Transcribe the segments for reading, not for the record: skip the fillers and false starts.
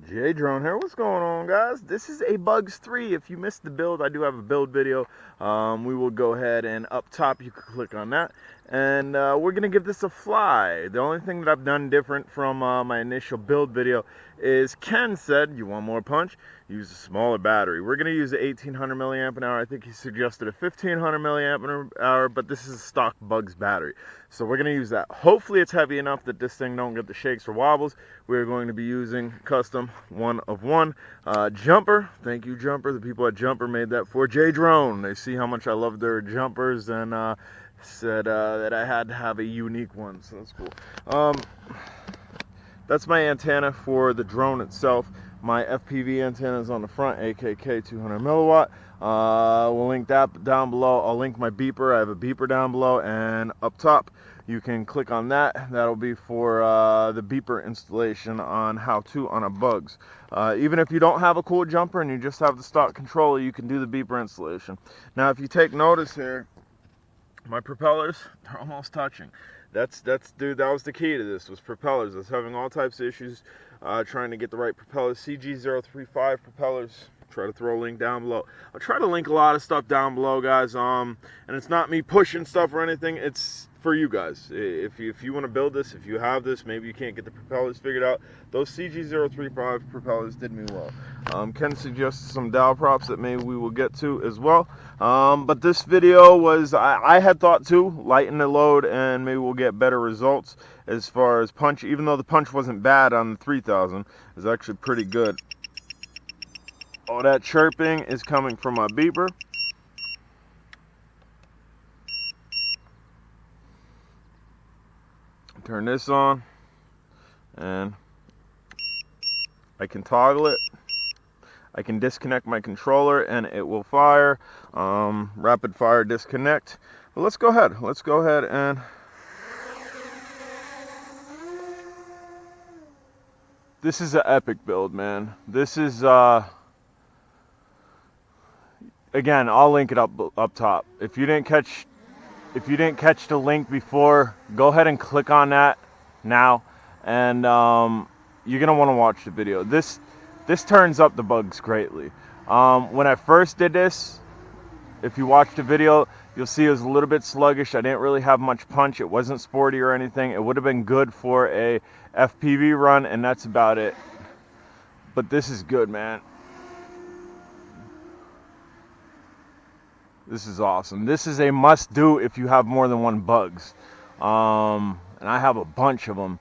J Drone here. What's going on, guys? This is a Bugs 3. If you missed the build, I do have a build video. We will go ahead and up top you can click on that, and we're gonna give this a fly. The only thing that I've done different from my initial build video is Ken said, you want more punch? Use a smaller battery. We're gonna use an 1800 milliamp an hour. I think he suggested a 1500 milliamp an hour, but this is a stock Bugs battery, so we're gonna use that. Hopefully it's heavy enough that this thing don't get the shakes or wobbles. We're going to be using custom 1 of 1 jumper. Thank you, Jumper. The people at Jumper made that for J Drone. They see how much I love their jumpers and said that I had to have a unique one, so that's cool. That's my antenna for the drone itself. My FPV antenna is on the front, AKK 200 milliwatt. We'll link that down below. I'll link my beeper. I have a beeper down below, and up top you can click on that. That'll be for the beeper installation on how to on a Bugs. Even if you don't have a cool jumper and you just have the stock controller, you can do the beeper installation. Now, if you take notice here, my propellers, they're almost touching. Dude, that was the key to this, was propellers. I was having all types of issues trying to get the right propellers. CG035 propellers. Try to throw a link down below. I'll try to link a lot of stuff down below, guys. And it's not me pushing stuff or anything. It's for you guys. If you want to build this, if you have this, maybe you can't get the propellers figured out. Those CG035 propellers did me well. Ken suggested some dowel props that maybe we will get to as well. But this video was, I had thought to lighten the load and maybe we'll get better results as far as punch. Even though the punch wasn't bad on the 3000, it was actually pretty good. All that chirping is coming from my beeper. Turn this on, and I can toggle it. I can disconnect my controller, and it will fire. Rapid fire disconnect. But let's go ahead. Let's go ahead and this is an epic build, man. This is again, I'll link it up top. If you didn't catch the link before, go ahead and click on that now, and you're gonna want to watch the video. This turns up the Bugs greatly. When I first did this, if you watch the video, you'll see it was a little bit sluggish. I didn't really have much punch. It wasn't sporty or anything. It would have been good for a FPV run, and that's about it. But this is good, man. This is awesome. This is a must-do if you have more than one Bugs. And I have a bunch of them.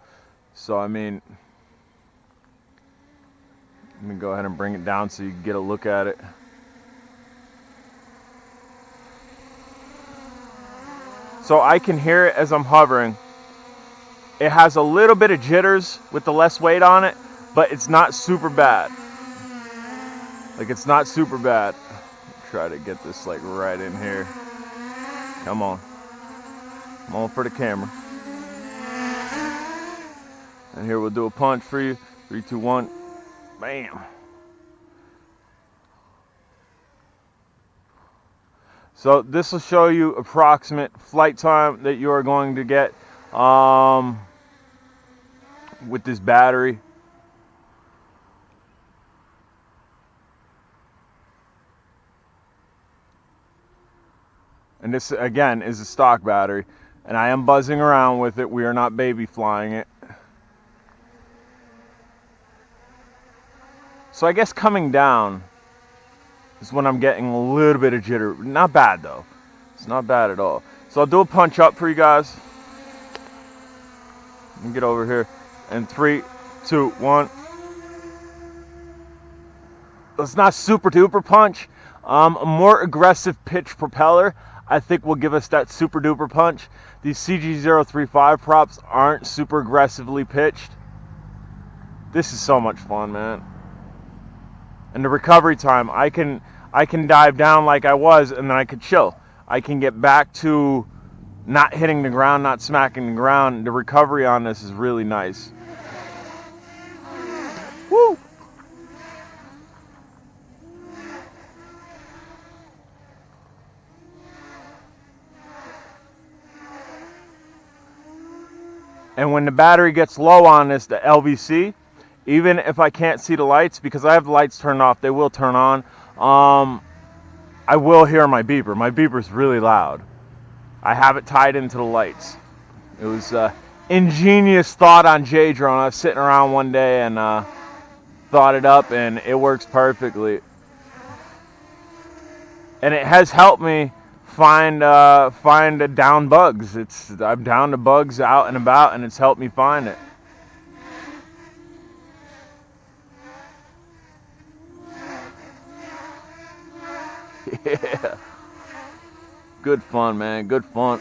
So, I mean, let me go ahead and bring it down so you can get a look at it. So I can hear it as I'm hovering. It has a little bit of jitters with the less weight on it, but it's not super bad. Like, it's not super bad. Try to get this like right in here. Come on. Come on for the camera. And here we'll do a punch for you. 3, 2, 1. Bam. So this will show you approximate flight time that you are going to get with this battery. And this, again, is a stock battery. And I am buzzing around with it. We are not baby flying it. So I guess coming down is when I'm getting a little bit of jitter. Not bad, though. It's not bad at all. So I'll do a punch up for you guys. Let me get over here. And 3, 2, 1. It's not super duper punch. A more aggressive pitch propeller, I think, will give us that super duper punch. These CG035 props aren't super aggressively pitched. This is so much fun, man. And the recovery time, I can dive down like I was, and then I could chill. I can get back to not hitting the ground, not smacking the ground. The recovery on this is really nice. Woo! And when the battery gets low on this, the LVC, even if I can't see the lights, because I have the lights turned off, they will turn on. I will hear my beeper. My beeper's really loud. I have it tied into the lights. It was ingenious thought on J-Drone. I was sitting around one day and thought it up, and it works perfectly. And it has helped me find down bugs. I'm down to bugs out and about, and it's helped me find it. Yeah. Good fun, man. Good fun.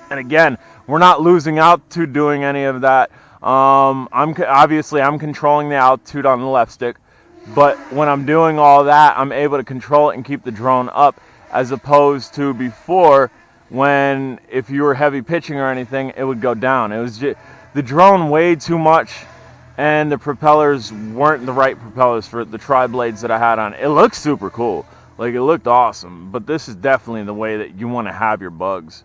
And again, we're not losing altitude doing any of that. I'm controlling the altitude on the left stick, but when I'm doing all that, I'm able to control it and keep the drone up, as opposed to before, when if you were heavy pitching or anything, it would go down. It was just, the drone weighed too much, and the propellers weren't the right propellers for the tri-blades that I had on. It looked super cool. Like, it looked awesome, but this is definitely the way that you want to have your bugs.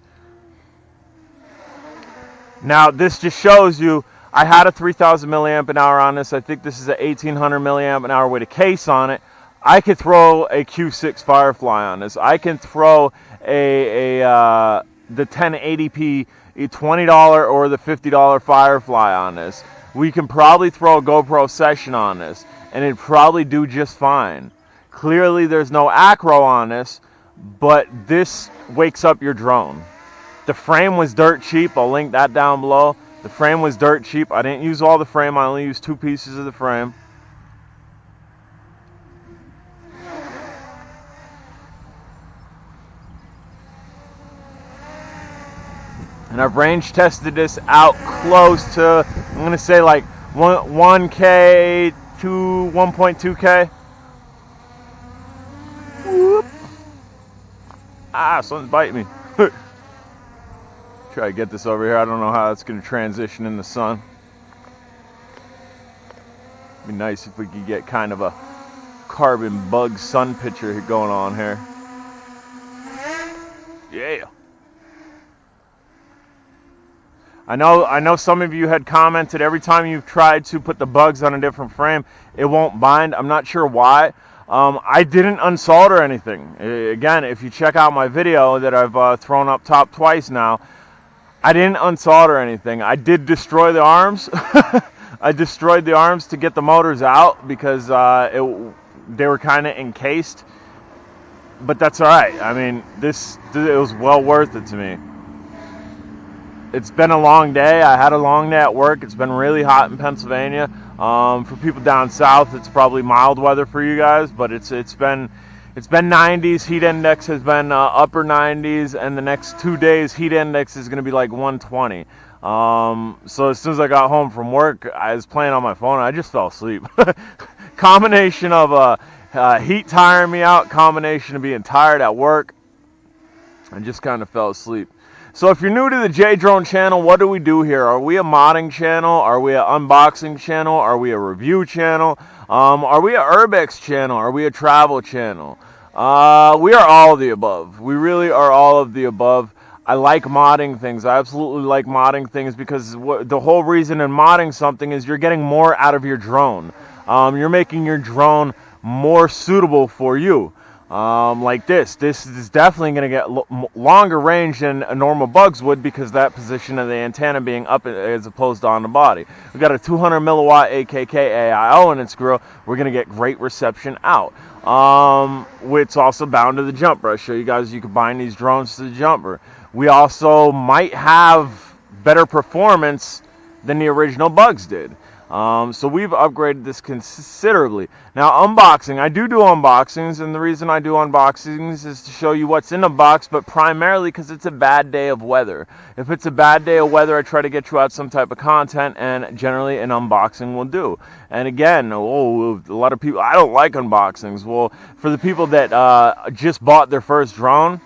Now, this just shows you, I had a 3,000 milliamp an hour on this. I think this is a 1,800 milliamp an hour with a case on it. I could throw a Q6 Firefly on this. I can throw the 1080p $20 or the $50 Firefly on this. We can probably throw a GoPro Session on this, and it'd probably do just fine. Clearly, there's no acro on this, but this wakes up your drone. The frame was dirt cheap. I'll link that down below. The frame was dirt cheap. I didn't use all the frame. I only used 2 pieces of the frame. And I've range tested this out close to, I'm going to say like 1K to 1.2K. Whoop. Ah, something's biting me. Try to get this over here. I don't know how it's going to transition in the sun. It'd be nice if we could get kind of a carbon bug sun picture going on here. Yeah. I know some of you had commented every time you've tried to put the bugs on a different frame, it won't bind. I'm not sure why. I didn't unsolder anything. Again, if you check out my video that I've thrown up top twice now, I didn't unsolder anything. I did destroy the arms. I destroyed the arms to get the motors out because they were kind of encased. But that's all right. I mean, it was well worth it to me. It's been a long day. I had a long day at work. It's been really hot in Pennsylvania. For people down south, it's probably mild weather for you guys, but it's been 90s. Heat index has been upper 90s, and the next 2 days heat index is going to be like 120. So as soon as I got home from work, I was playing on my phone. I just fell asleep. Combination of heat tiring me out, combination of being tired at work. I just kind of fell asleep. So if you're new to the J-Drone channel, what do we do here? Are we a modding channel? Are we an unboxing channel? Are we a review channel? Are we a urbex channel? Are we a travel channel? We are all of the above. We really are all of the above. I like modding things. I absolutely like modding things because the whole reason in modding something is you're getting more out of your drone. You're making your drone more suitable for you. Like this is definitely going to get longer range than a normal bugs would because that position of the antenna being up as opposed to on the body. We've got a 200 milliwatt AKK AIO in its grill. We're going to get great reception out. It's also bound to the jumper. I'll show you guys you can bind these drones to the jumper. We also might have better performance than the original bugs did. So we've upgraded this considerably. Now unboxing, I do unboxings, and the reason I do unboxings is to show you what's in the box, but primarily because it's a bad day of weather. If it's a bad day of weather, I try to get you out some type of content, and generally an unboxing will do. And again, a lot of people, I don't like unboxings. Well, for the people that just bought their first drone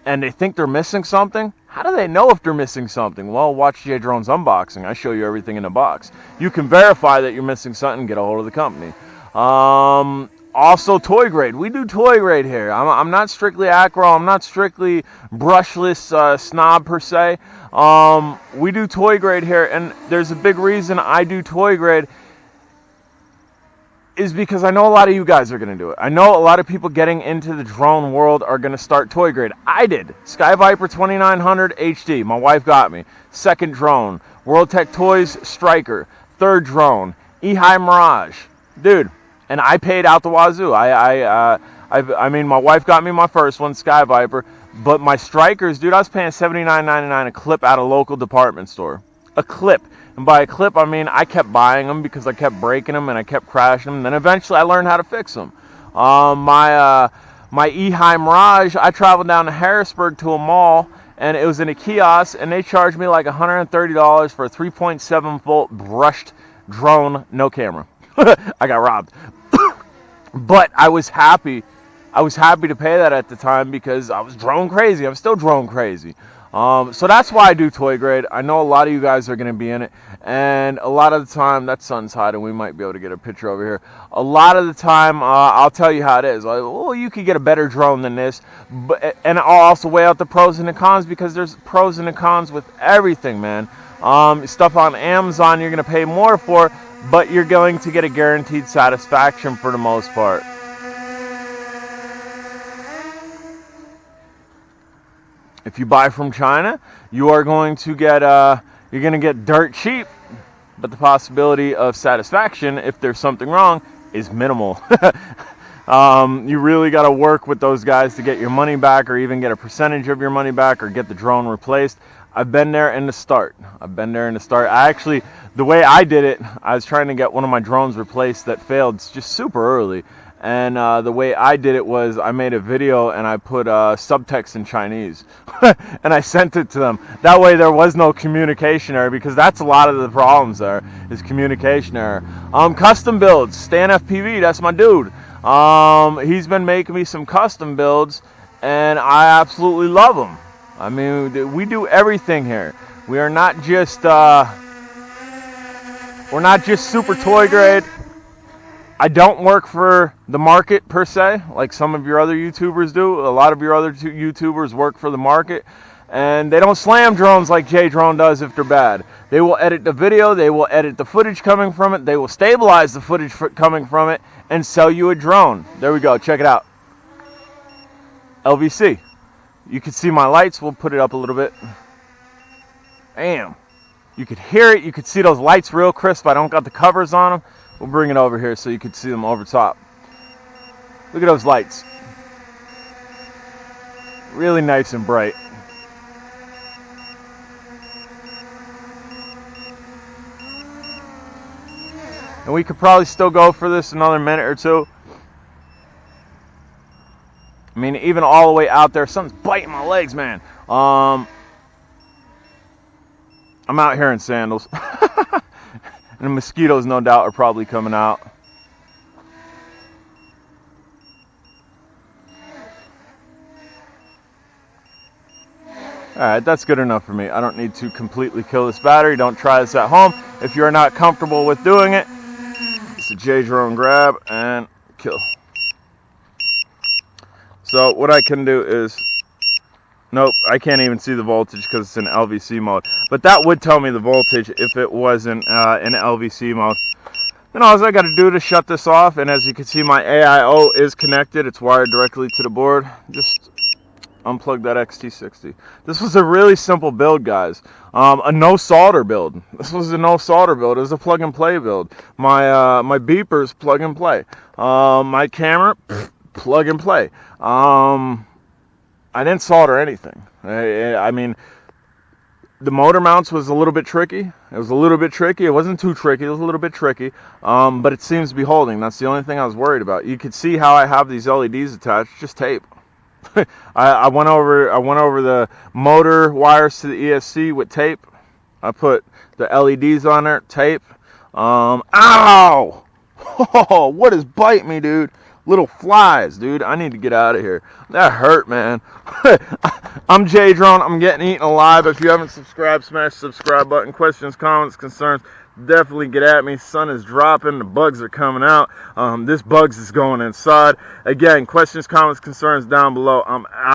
and they think they're missing something, how do they know if they're missing something? Well, watch J-Drone's unboxing. I show you everything in the box. You can verify that you're missing something and get a hold of the company. Also, toy grade. We do toy grade here. I'm not strictly acro. I'm not strictly brushless snob per se. We do toy grade here, and there's a big reason I do toy grade. is because I know a lot of you guys are going to do it. I know a lot of people getting into the drone world are going to start toy grade. I did. Sky Viper 2900 HD. My wife got me. Second drone. World Tech Toys Striker. Third drone. Ehai Mirage. Dude, and I paid out the wazoo. I mean, my wife got me my first one, Sky Viper. But my Strikers, dude, I was paying $79.99 a clip at a local department store. A clip. And by a clip, I mean I kept buying them because I kept breaking them and I kept crashing them. And then eventually I learned how to fix them. My Ehai Mirage, I traveled down to Harrisburg to a mall, and it was in a kiosk, and they charged me like $130 for a 3.7 volt brushed drone, no camera. I got robbed. But I was happy. I was happy to pay that at the time because I was drone crazy. I'm still drone crazy. So that's why I do toy grade. I know a lot of you guys are going to be in it, and a lot of the time, that sun's hiding. We might be able to get a picture over here. A lot of the time, I'll tell you how it is. Like, well, you could get a better drone than this, and I'll also weigh out the pros and the cons because there's pros and the cons with everything, man. Stuff on Amazon you're going to pay more for, but you're going to get a guaranteed satisfaction for the most part. If you buy from China, you are going to get you're going to get dirt cheap, but the possibility of satisfaction, if there's something wrong, is minimal. You really got to work with those guys to get your money back, or even get a percentage of your money back, or get the drone replaced. I've been there in the start. I actually, the way I did it, I was trying to get one of my drones replaced that failed just super early. And the way I did it was I made a video and I put subtext in Chinese and I sent it to them. That way there was no communication error, because that's a lot of the problems there, is communication error. Custom builds, Stan FPV, that's my dude. He's been making me some custom builds and I absolutely love them. I mean, we do everything here. We are not just super toy grade. I don't work for the market per se, like some of your other YouTubers do. A lot of your other YouTubers work for the market, and they don't slam drones like J Drone does if they're bad. They will edit the video, they will edit the footage coming from it, they will stabilize the footage coming from it, and sell you a drone. There we go, check it out. LVC. You can see my lights, we'll put it up a little bit. Damn. You could hear it, you could see those lights real crisp. I don't got the covers on them. We'll bring it over here so you can see them over top. Look at those lights. Really nice and bright. And we could probably still go for this another minute or two. I mean, even all the way out there, something's biting my legs, man. I'm out here in sandals. And the mosquitoes, no doubt, are probably coming out. Alright, that's good enough for me. I don't need to completely kill this battery. Don't try this at home. If you're not comfortable with doing it, it's a J Drone grab and kill. So what I can do is, nope, I can't even see the voltage because it's in LVC mode. But that would tell me the voltage if it wasn't in LVC mode. Then all I got to do to shut this off, and as you can see, my AIO is connected. It's wired directly to the board. Just unplug that XT60. This was a really simple build, guys. A no solder build. This was a no solder build. It was a plug and play build. My beepers, plug and play. My camera, plug and play. I didn't solder anything. I mean, the motor mounts was a little bit tricky. It was a little bit tricky. It wasn't too tricky. It was a little bit tricky. But it seems to be holding. That's the only thing I was worried about. You could see how I have these LEDs attached. Just tape. I went over the motor wires to the ESC with tape. I put the LEDs on there, tape. Ow! Oh, what is biting me, dude? Little flies, dude. I need to get out of here. That hurt, man. I'm J Drone. I'm getting eaten alive. If you haven't subscribed, smash the subscribe button. Questions, comments, concerns, definitely get at me. Sun is dropping. The bugs are coming out. This bugs is going inside. Again, questions, comments, concerns down below. I'm out.